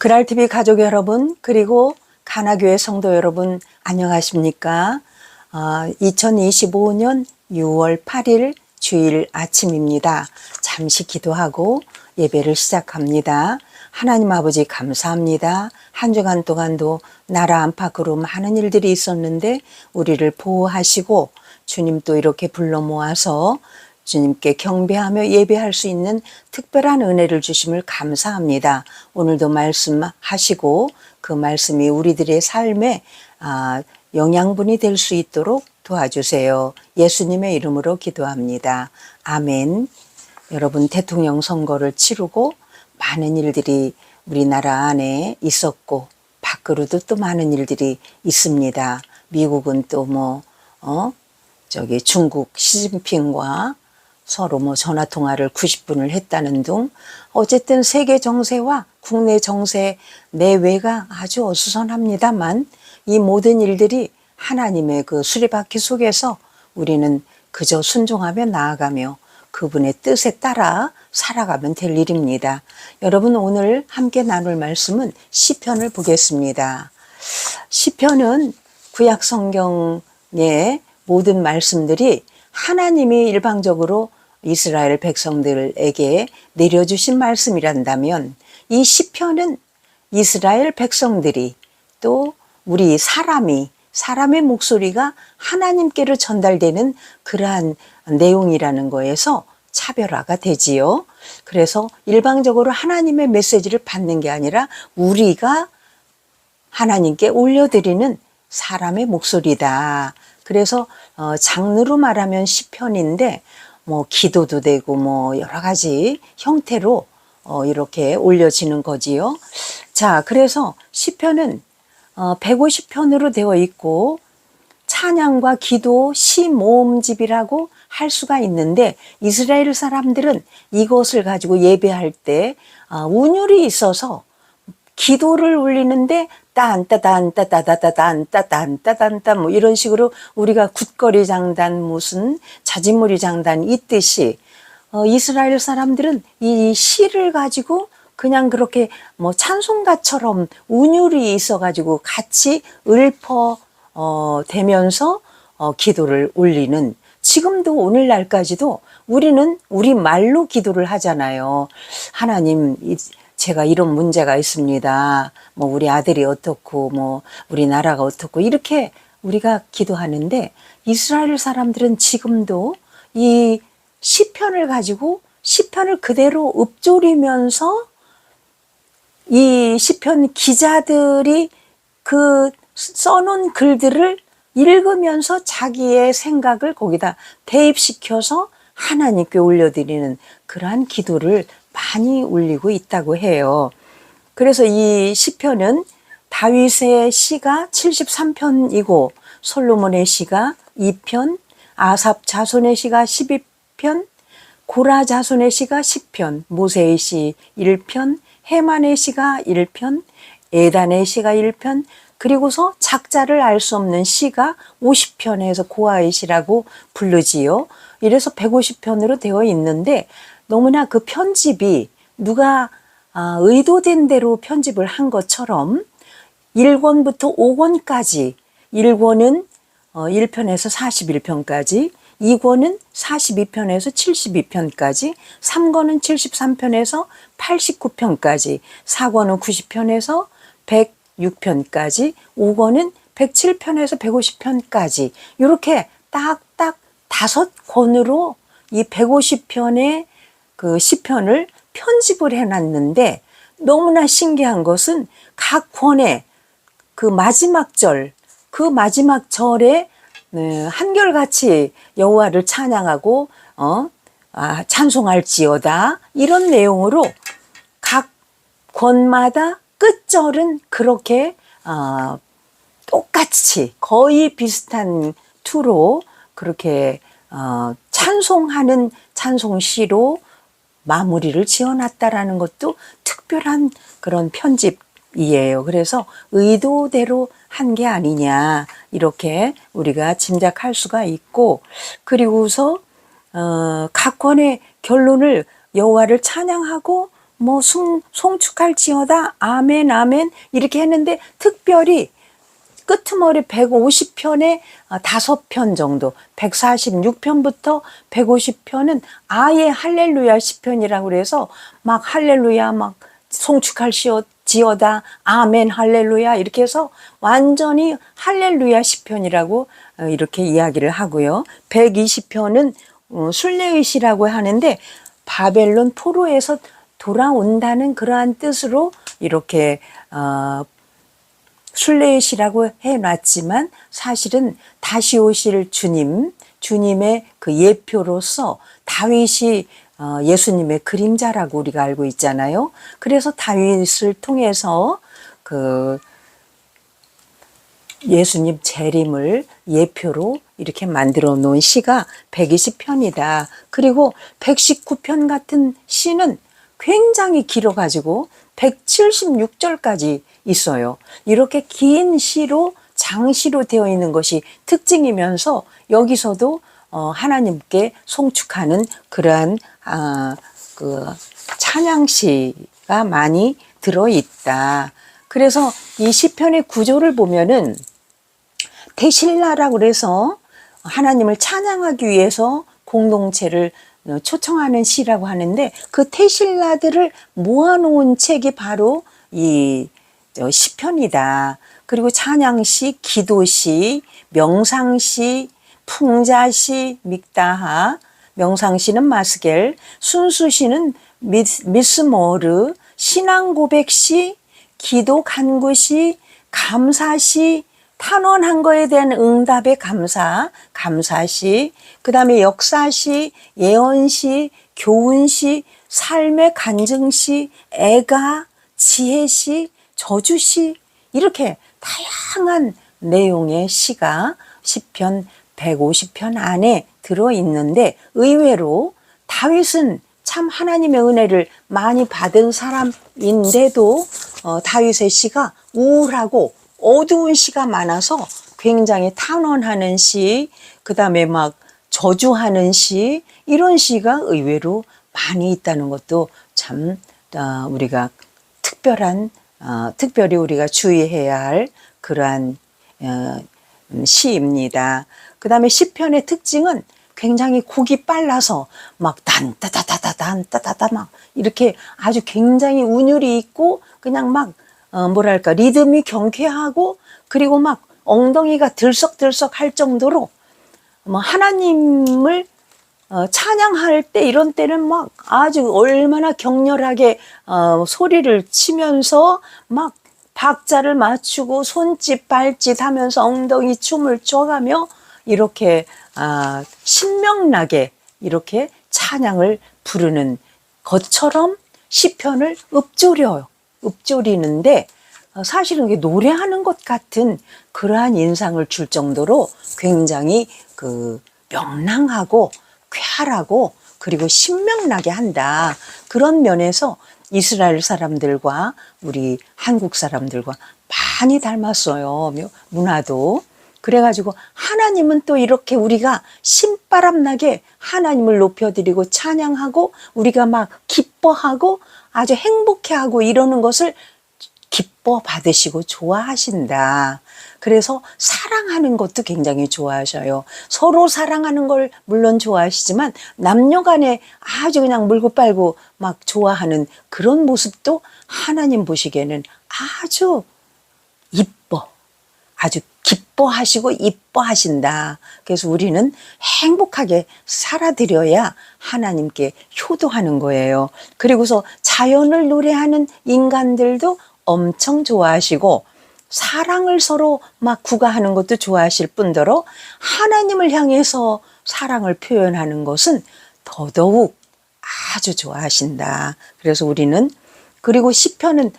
그날TV 가족 여러분, 그리고 가나교회 성도 여러분, 안녕하십니까? 2025년 6월 8일 주일 아침입니다. 잠시 기도하고 예배를 시작합니다. 하나님 아버지 감사합니다. 한 주간 동안도 나라 안팎으로 많은 일들이 있었는데 우리를 보호하시고 주님 또 이렇게 불러 모아서 주님께 경배하며 예배할 수 있는 특별한 은혜를 주심을 감사합니다. 오늘도 말씀하시고 그 말씀이 우리들의 삶에 영양분이 될 수 있도록 도와주세요. 예수님의 이름으로 기도합니다. 아멘. 여러분, 대통령 선거를 치르고 많은 일들이 우리나라 안에 있었고 밖으로도 또 많은 일들이 있습니다. 미국은 또 중국 시진핑과 서로 전화 통화를 90분을 했다는 등 어쨌든 세계 정세와 국내 정세 내외가 아주 어수선합니다만 이 모든 일들이 하나님의 그 수레바퀴 속에서 우리는 그저 순종하며 나아가며 그분의 뜻에 따라 살아가면 될 일입니다. 여러분, 오늘 함께 나눌 말씀은 시편을 보겠습니다. 시편은 구약 성경의 모든 말씀들이 하나님이 일방적으로 이스라엘 백성들에게 내려주신 말씀이란다면 이 시편은 이스라엘 백성들이 또 우리 사람의 목소리가 하나님께로 전달되는 그러한 내용이라는 거에서 차별화가 되지요. 그래서 일방적으로 하나님의 메시지를 받는 게 아니라 우리가 하나님께 올려드리는 사람의 목소리다. 그래서 장르로 말하면 시편인데 기도도 되고 여러 가지 형태로 이렇게 올려지는 거지요. 자, 그래서 시편은 150편으로 되어 있고 찬양과 기도 시 모음집이라고 할 수가 있는데 이스라엘 사람들은 이것을 가지고 예배할 때 운율이 있어서 기도를 올리는데 딴따단따따다단따단따단따 이런 식으로 우리가 굿거리 장단 무슨 자진몰이 장단 있듯이 이스라엘 사람들은 이 시를 가지고 그냥 그렇게 찬송가처럼 운율이 있어가지고 같이 읊어대면서 기도를 올리는, 지금도 오늘날까지도 우리는 우리 말로 기도를 하잖아요. 하나님, 제가 이런 문제가 있습니다. 우리 아들이 어떻고, 우리 나라가 어떻고, 이렇게 우리가 기도하는데 이스라엘 사람들은 지금도 이 시편을 가지고 시편을 그대로 읊조리면서 이 시편 기자들이 그 써놓은 글들을 읽으면서 자기의 생각을 거기다 대입시켜서 하나님께 올려드리는 그러한 기도를 많이 올리고 있다고 해요. 그래서 이 시편은 다윗의 시가 73편이고 솔로몬의 시가 2편, 아삽 자손의 시가 12편, 고라 자손의 시가 10편, 모세의 시 1편, 헤만의 시가 1편, 에단의 시가 1편, 그리고서 작자를 알 수 없는 시가 50편에서 고아의 시라고 부르지요. 이래서 150편으로 되어 있는데 너무나 그 편집이 누가 의도된 대로 편집을 한 것처럼 1권부터 5권까지, 1권은 1편에서 41편까지, 2권은 42편에서 72편까지, 3권은 73편에서 89편까지, 4권은 90편에서 106편까지, 5권은 107편에서 150편까지 이렇게 딱딱 5권으로 이 150편의 그 시편을 편집을 해놨는데 너무나 신기한 것은 각 권의 그 마지막 절에 한결같이 여호와를 찬양하고 찬송할지어다 이런 내용으로 각 권마다 끝절은 그렇게 똑같이 거의 비슷한 투로 그렇게 찬송하는 찬송시로 마무리를 지어놨다라는 것도 특별한 그런 편집이에요. 그래서 의도대로 한 게 아니냐 이렇게 우리가 짐작할 수가 있고, 그리고서 각 권의 결론을 여호와를 찬양하고 뭐 송축할지어다 아멘 아멘 이렇게 했는데 특별히 끄트머리 150편에 5편 정도 146편부터 150편은 아예 할렐루야 시편이라고 그래서 막 할렐루야 막 송축할지어다 아멘 할렐루야 이렇게 해서 완전히 할렐루야 시편이라고 이렇게 이야기를 하고요. 120편은 순례의시라고 하는데 바벨론 포로에서 돌아온다는 그러한 뜻으로 이렇게 순례의시라고 해놨지만 사실은 다시 오실 주님의 그 예표로서 다윗이 예수님의 그림자라고 우리가 알고 있잖아요. 그래서 다윗을 통해서 그 예수님 재림을 예표로 이렇게 만들어 놓은 시가 120편이다. 그리고 119편 같은 시는 굉장히 길어가지고 176절까지 있어요. 이렇게 긴 시로 장시로 되어 있는 것이 특징이면서 여기서도 하나님께 송축하는 그러한 그 찬양시가 많이 들어있다. 그래서 이 시편의 구조를 보면은 대실라라고 그래서 하나님을 찬양하기 위해서 공동체를 초청하는 시라고 하는데 그 태실라들을 모아놓은 책이 바로 이 시편이다. 그리고 찬양시, 기도시, 명상시, 풍자시, 믹다하, 명상시는 마스겔, 순수시는 미스모르, 신앙고백시, 기도 간구시, 감사시, 탄원한 거에 대한 응답의 감사시, 그 다음에 역사시, 예언시, 교훈시, 삶의 간증시, 애가, 지혜시, 저주시 이렇게 다양한 내용의 시가 시편 150편 안에 들어있는데 의외로 다윗은 참 하나님의 은혜를 많이 받은 사람인데도 다윗의 시가 우울하고 어두운 시가 많아서 굉장히 탄원하는 시, 그 다음에 막 저주하는 시, 이런 시가 의외로 많이 있다는 것도 참 우리가 특별히 우리가 주의해야 할 그러한 시입니다. 그 다음에 시편의 특징은 굉장히 곡이 빨라서 막 단따다다다단따다다 막 이렇게 아주 굉장히 운율이 있고 그냥 막 뭐랄까 리듬이 경쾌하고 그리고 막 엉덩이가 들썩들썩 할 정도로 뭐 하나님을 찬양할 때 이런 때는 막 아주 얼마나 격렬하게 소리를 치면서 막 박자를 맞추고 손짓 발짓 하면서 엉덩이 춤을 춰가며 이렇게 신명나게 이렇게 찬양을 부르는 것처럼 시편을 읊조리는데 사실은 이게 노래하는 것 같은 그러한 인상을 줄 정도로 굉장히 그 명랑하고 쾌활하고 그리고 신명나게 한다. 그런 면에서 이스라엘 사람들과 우리 한국 사람들과 많이 닮았어요. 문화도. 그래가지고 하나님은 또 이렇게 우리가 신바람 나게 하나님을 높여드리고 찬양하고 우리가 막 기뻐하고 아주 행복해하고 이러는 것을 기뻐 받으시고 좋아하신다. 그래서 사랑하는 것도 굉장히 좋아하셔요. 서로 사랑하는 걸 물론 좋아하시지만 남녀 간에 아주 그냥 물고 빨고 막 좋아하는 그런 모습도 하나님 보시기에는 아주 이뻐. 아주 기뻐하시고 이뻐하신다. 그래서 우리는 행복하게 살아드려야 하나님께 효도하는 거예요. 그리고서 자연을 노래하는 인간들도 엄청 좋아하시고 사랑을 서로 막 구가하는 것도 좋아하실 뿐더러 하나님을 향해서 사랑을 표현하는 것은 더더욱 아주 좋아하신다. 그래서 우리는 그리고 시편은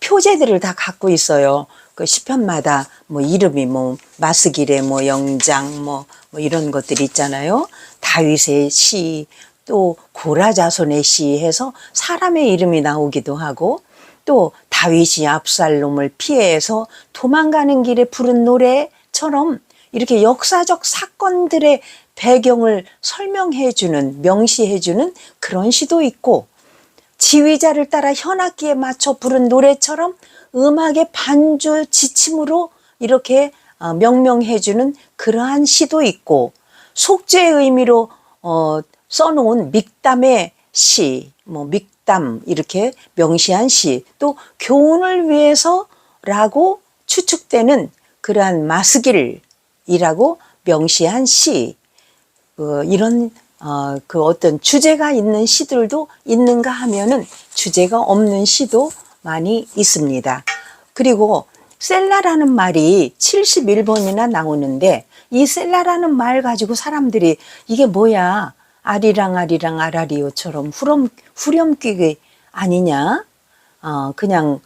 표제들을 다 갖고 있어요. 그 시편마다 뭐 이름이 뭐 마스길의 뭐 영장 뭐 이런 것들이 있잖아요. 다윗의 시, 또 고라 자손의 시 해서 사람의 이름이 나오기도 하고 또 다윗이 압살롬을 피해서 도망가는 길에 부른 노래처럼 이렇게 역사적 사건들의 배경을 설명해 주는 명시해 주는 그런 시도 있고 지휘자를 따라 현악기에 맞춰 부른 노래처럼 음악의 반주 지침으로 이렇게 명명해주는 그러한 시도 있고, 속죄의 의미로 써놓은 믹담의 시, 믹담 이렇게 명시한 시, 또 교훈을 위해서라고 추측되는 그러한 마스길이라고 명시한 시, 이런 그 어떤 주제가 있는 시들도 있는가 하면은 주제가 없는 시도 많이 있습니다. 그리고 셀라라는 말이 71번이나 나오는데, 이 셀라라는 말 가지고 사람들이 이게 뭐야, 아리랑 아리랑 아라리오처럼 후렴귀 아니냐, 그냥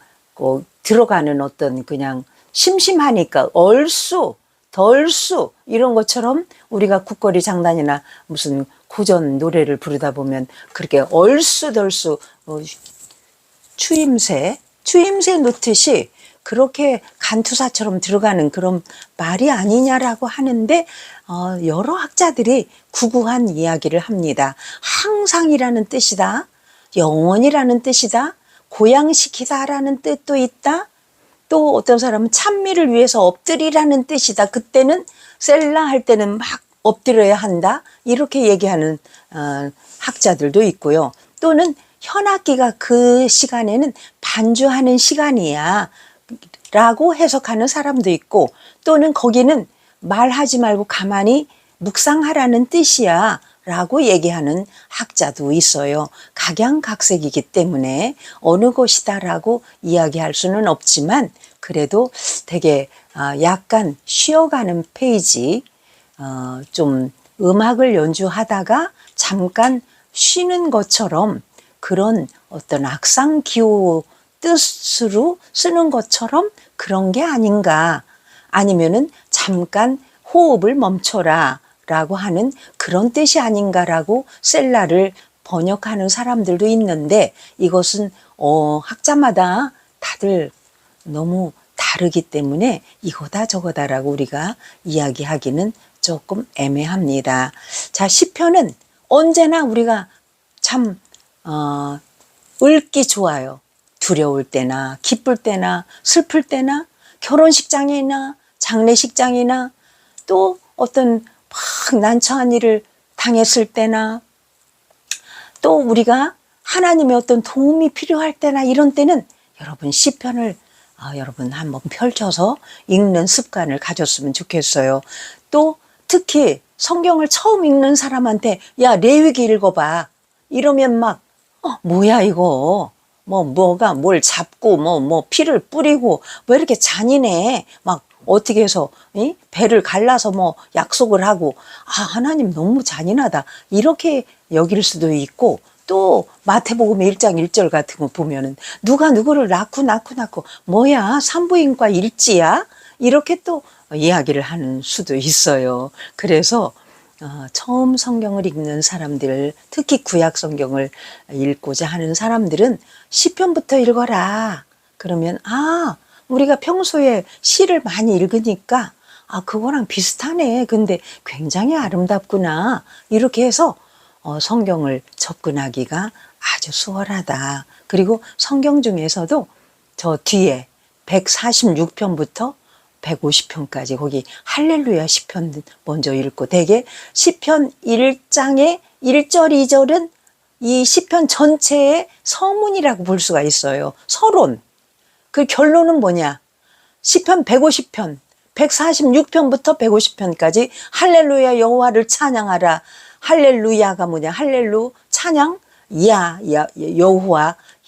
들어가는 어떤 그냥 심심하니까 얼쑤 덜쑤 이런 것처럼 우리가 국거리 장단이나 무슨 고전 노래를 부르다 보면 그렇게 얼쑤덜쑤 추임새 놓듯이 그렇게 간투사처럼 들어가는 그런 말이 아니냐라고 하는데, 여러 학자들이 구구한 이야기를 합니다. 항상이라는 뜻이다, 영원이라는 뜻이다, 고양시키다라는 뜻도 있다, 또 어떤 사람은 찬미를 위해서 엎드리라는 뜻이다, 그때는 셀라 할 때는 막 엎드려야 한다, 이렇게 얘기하는 학자들도 있고요. 또는 현악기가 그 시간에는 반주하는 시간이야 라고 해석하는 사람도 있고, 또는 거기는 말하지 말고 가만히 묵상하라는 뜻이야 라고 얘기하는 학자도 있어요. 각양각색이기 때문에 어느 것이다 라고 이야기할 수는 없지만, 그래도 되게 약간 쉬어가는 페이지, 좀 음악을 연주하다가 잠깐 쉬는 것처럼 그런 어떤 악상기호 뜻으로 쓰는 것처럼 그런 게 아닌가, 아니면은 잠깐 호흡을 멈춰라 라고 하는 그런 뜻이 아닌가라고 셀라를 번역하는 사람들도 있는데, 이것은 학자마다 다들 너무 다르기 때문에 이거다 저거다라고 우리가 이야기하기는 조금 애매합니다. 자, 시편은 언제나 우리가 참 읽기 좋아요. 두려울 때나 기쁠 때나 슬플 때나 결혼식장이나 장례식장이나 또 어떤 막 난처한 일을 당했을 때나 또 우리가 하나님의 어떤 도움이 필요할 때나 이런 때는 여러분 시편을 여러분 한번 펼쳐서 읽는 습관을 가졌으면 좋겠어요. 또 특히 성경을 처음 읽는 사람한테 야 레위기 읽어봐 이러면 막 뭐야 이거 뭐가 뭘 잡고 뭐 피를 뿌리고 뭐 이렇게 잔인해 막 어떻게 해서 배를 갈라서 뭐 약속을 하고 하나님 너무 잔인하다 이렇게 여길 수도 있고, 또 마태복음 1장 1절 같은 거 보면은 누가 누구를 낳고 뭐야 산부인과 일지야 이렇게 또 이야기를 하는 수도 있어요. 그래서 처음 성경을 읽는 사람들, 특히 구약 성경을 읽고자 하는 사람들은 시편부터 읽어라. 그러면 우리가 평소에 시를 많이 읽으니까 그거랑 비슷하네. 근데 굉장히 아름답구나. 이렇게 해서 성경을 접근하기가 아주 수월하다. 그리고 성경 중에서도 저 뒤에 146편부터 150편까지 거기 할렐루야 시편 먼저 읽고, 대개 시편 1장의 1절 2절은 이 시편 전체의 서문이라고 볼 수가 있어요. 서론. 그 결론은 뭐냐? 시편 150편 146편부터 150편까지 할렐루야 여호와를 찬양하라. 할렐루야가 뭐냐? 할렐루 찬양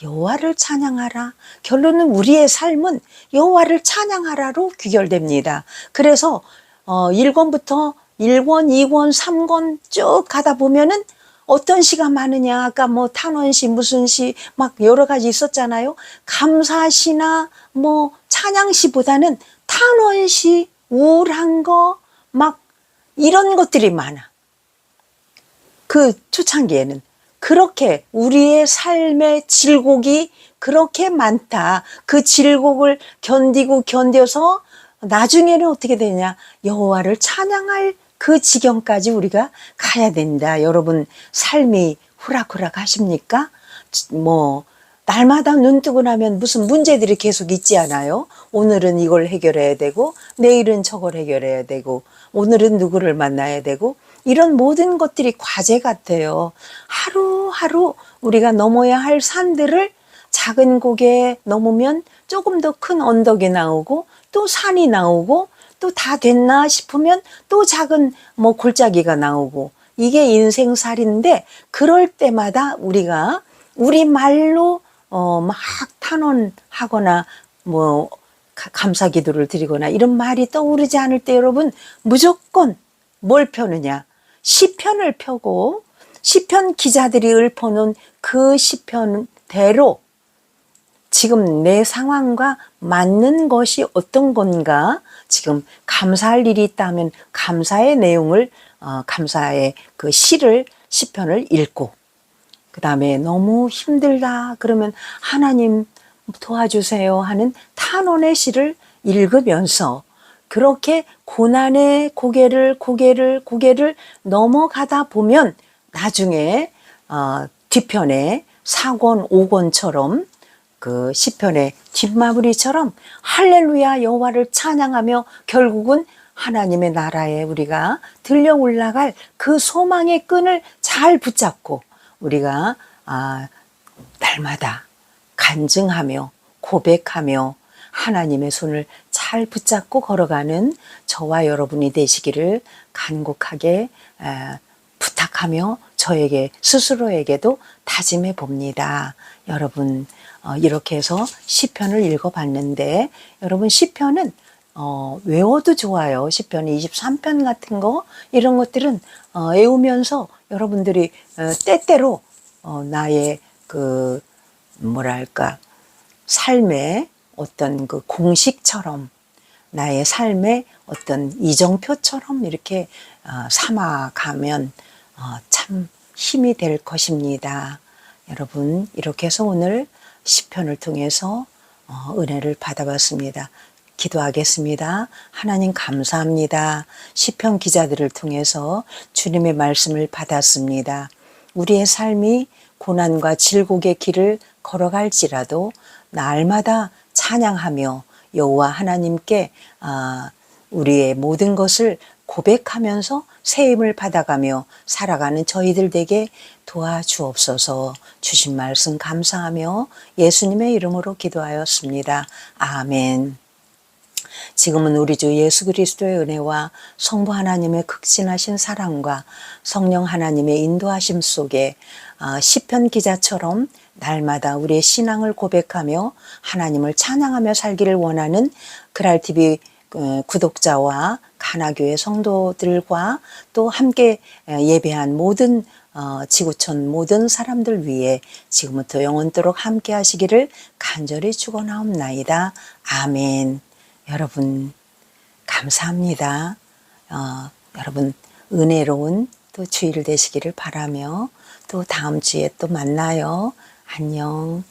여호와를 찬양하라. 결론은 우리의 삶은 여호와를 찬양하라로 귀결됩니다. 그래서 1권부터 1권, 2권, 3권 쭉 가다 보면은 어떤 시가 많으냐? 아까 뭐 탄원시 무슨 시 막 여러 가지 있었잖아요. 감사시나 뭐 찬양시보다는 탄원시, 우울한 거 막 이런 것들이 많아. 그 초창기에는 그렇게 우리의 삶의 질곡이 그렇게 많다. 그 질곡을 견뎌서 나중에는 어떻게 되냐? 여호와를 찬양할 그 지경까지 우리가 가야 된다. 여러분 삶이 후락후락 하십니까? 뭐 날마다 눈 뜨고 나면 무슨 문제들이 계속 있지 않아요? 오늘은 이걸 해결해야 되고 내일은 저걸 해결해야 되고 오늘은 누구를 만나야 되고 이런 모든 것들이 과제 같아요. 하루하루 우리가 넘어야 할 산들을 작은 고개 넘으면 조금 더 큰 언덕이 나오고 또 산이 나오고 또 다 됐나 싶으면 또 작은 뭐 골짜기가 나오고 이게 인생살인데 그럴 때마다 우리가 우리 말로 막 탄원하거나 뭐 감사 기도를 드리거나 이런 말이 떠오르지 않을 때 여러분 무조건 뭘 펴느냐? 시편을 펴고 시편 기자들이 읊어놓은 그 시편대로 지금 내 상황과 맞는 것이 어떤 건가? 지금 감사할 일이 있다면 감사의 내용을 감사의 그 시편을 읽고 그 다음에 너무 힘들다 그러면 하나님 도와주세요 하는 탄원의 시를 읽으면서 그렇게 고난의 고개를 넘어가다 보면 나중에 뒤편에 4권 5권처럼 그 시편의 뒷마무리처럼 할렐루야 여호와를 찬양하며 결국은 하나님의 나라에 우리가 들려 올라갈 그 소망의 끈을 잘 붙잡고 우리가 날마다 간증하며 고백하며 하나님의 손을 잘 붙잡고 걸어가는 저와 여러분이 되시기를 간곡하게 부탁하며 저에게 스스로에게도 다짐해 봅니다. 여러분 이렇게 해서 시편을 읽어봤는데 여러분 시편은 외워도 좋아요. 시편 23편 같은 거 이런 것들은 외우면서 여러분들이 때때로 나의 그 뭐랄까 삶의 어떤 그 공식처럼 나의 삶의 어떤 이정표처럼 이렇게 삼아가면 참 힘이 될 것입니다. 여러분 이렇게 해서 오늘 시편을 통해서 은혜를 받아봤습니다. 기도하겠습니다. 하나님 감사합니다. 시편 기자들을 통해서 주님의 말씀을 받았습니다. 우리의 삶이 고난과 질곡의 길을 걸어갈지라도 날마다 찬양하며 여호와 하나님께 우리의 모든 것을 고백하면서 새 힘을 받아가며 살아가는 저희들 되게 도와주옵소서. 주신 말씀 감사하며 예수님의 이름으로 기도하였습니다. 아멘. 지금은 우리 주 예수 그리스도의 은혜와 성부 하나님의 극진하신 사랑과 성령 하나님의 인도하심 속에 시편 기자처럼 날마다 우리의 신앙을 고백하며 하나님을 찬양하며 살기를 원하는 그랄TV 구독자와 가나교회 성도들과 또 함께 예배한 모든 지구촌 모든 사람들 위해 지금부터 영원토록 함께 하시기를 간절히 축원하옵나이다. 아멘. 여러분 감사합니다. 여러분 은혜로운 또 주일 되시기를 바라며 또 다음 주에 또 만나요. 안녕.